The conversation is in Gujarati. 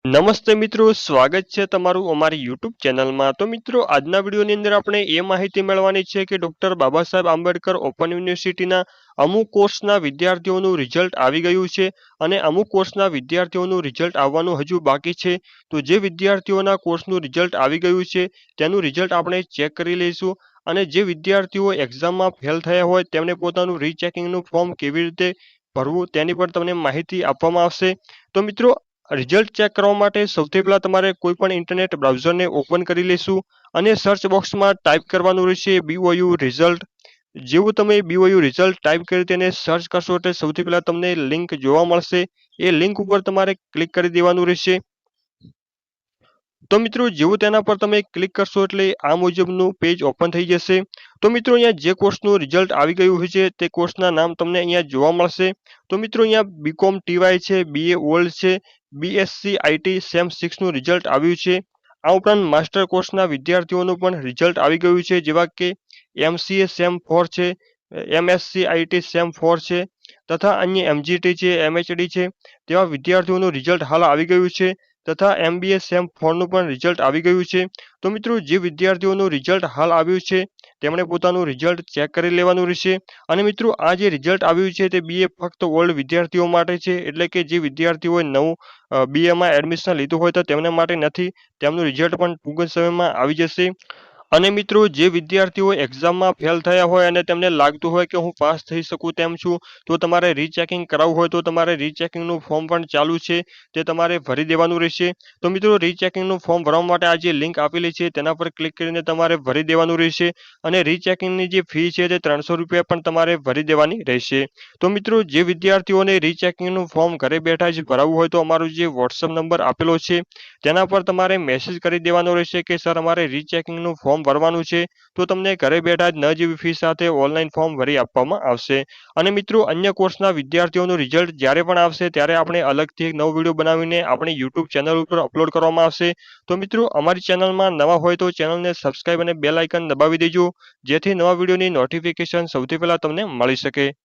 નમસ્તે મિત્રો, સ્વાગત છે તમારું અમારી યુટ્યુબ ચેનલમાં। તો મિત્રો, આજના વિડીયોની અંદર આપણે એ માહિતી મેળવવાની છે કે ડૉક્ટર બાબા સાહેબ આંબેડકર ઓપન યુનિવર્સિટીના અમુક કોર્સના વિદ્યાર્થીઓનું રિઝલ્ટ આવી ગયું છે અને અમુક કોર્સના વિદ્યાર્થીઓનું રિઝલ્ટ આવવાનું હજુ બાકી છે। તો જે વિદ્યાર્થીઓના કોર્સનું રિઝલ્ટ આવી ગયું છે તેનું રિઝલ્ટ આપણે ચેક કરી લઈશું અને જે વિદ્યાર્થીઓ એક્ઝામમાં ફેલ થયા હોય તેમને પોતાનું રીચેકિંગનું ફોર્મ કેવી રીતે ભરવું તેની પર તમને માહિતી આપવામાં આવશે। તો મિત્રો, રિઝલ્ટ ચેક કરવા માટે સૌથી પહેલા તમારે કોઈ પણ ઇન્ટરનેટ બ્રાઉઝરને ઓપન કરી લેશું અને સર્ચ બોક્સમાં ટાઈપ કરવાનું રહેશે BOU રિઝલ્ટ। જેવું તમે BOU રિઝલ્ટ ટાઈપ કરી તેને સર્ચ કરશો એટલે સૌથી પહેલા તમને લિંક જોવા મળશે। એ લિંક ઉપર તમારે ક્લિક કરી દેવાનું રહેશે। તો મિત્રો, જેવું તેના પર તમે ક્લિક કરશો એટલે આ મુજબનું પેજ ઓપન થઈ જશે। તો મિત્રો, અહીંયા જે કોર્સનું રિઝલ્ટ આવી ગયું છે તે કોર્સના નામ તમને અહીંયા જોવા મળશે। તો મિત્રો, અહીંયા BCom TY છે, BA ઓલ્ડ છે, BSc IT સેમ 6 નું રિઝલ્ટ આવ્યું છે। આ ઉપરાંત માસ્ટર કોર્સના વિદ્યાર્થીઓનું પણ રિઝલ્ટ આવી ગયું છે, જેવા કે MCA સેમ 4 છે, MSc IT સેમ 4 છે તથા અન્ય MGT છે, MHD છે તેવા વિદ્યાર્થીઓનું રિઝલ્ટ હાલ આવી ગયું છે તથા MBA સેમ 4 નું પણ રિઝલ્ટ આવી ગયું છે। તો મિત્રો, જે વિદ્યાર્થીઓનું રિઝલ્ટ હાલ આવ્યું છે તેમણે પોતાનું રિઝલ્ટ ચેક કરી લેવાનું રહેશે। અને મિત્રો, આ જે રિઝલ્ટ આવ્યું છે તે BA ફક્ત ઓલ્ડ વિદ્યાર્થીઓ માટે છે, એટલે કે જે વિદ્યાર્થીઓએ નવું BAમાં એડમિશન લીધું હોય તો તેમના માટે નથી, તેમનું રિઝલ્ટ પણ ટૂંક જ સમયમાં આવી જશે। અને મિત્રો, જે વિદ્યાર્થીઓ એક્ઝામમાં ફેલ થયા હોય અને તેમને લાગતું હોય કે હું પાસ થઈ શકું તેમ છું, તો તમારે રીચેકિંગ કરાવવું હોય તો તમારે રીચેકિંગનું ફોર્મ પણ ચાલુ છે, તે તમારે ભરી દેવાનું રહેશે। તો મિત્રો, રીચેકિંગનું ફોર્મ ભરવા માટે આ જે લિંક આપેલી છે તેના પર ક્લિક કરીને તમારે ભરી દેવાનું રહેશે અને રીચેકિંગની જે ફી છે તે 300 રૂપિયા પણ તમારે ભરી દેવાની રહેશે। તો મિત્રો, જે વિદ્યાર્થીઓને રીચેકિંગનું ફોર્મ ઘરે બેઠા જ ભરાવવું હોય તો અમારો જે વોટ્સઅપ નંબર આપેલો છે તેના પર તમારે મેસેજ કરી દેવાનો રહેશે કે સર, અમારે રીચેકિંગનું ફોર્મ ભરવાનું છે, તો તમને ઘરે બેઠા જ ન જેવી ફી સાથે ઓનલાઈન ફોર્મ ભરી આપવામાં આવશે। અને મિત્રો, અન્ય કોર્સના વિદ્યાર્થીઓનું રિઝલ્ટ જ્યારે પણ આવશે ત્યારે આપણે અલગથી એક નવો વિડીયો બનાવીને આપણી યુટ્યુબ ચેનલ ઉપર અપલોડ કરવામાં આવશે। તો મિત્રો, અમારી ચેનલમાં નવા હોય તો ચેનલને સબસ્ક્રાઇબ અને બેલ આઇકન દબાવી દેજો, જેથી નવા વિડીયોની નોટિફિકેશન સૌથી પહેલા તમને મળી શકે।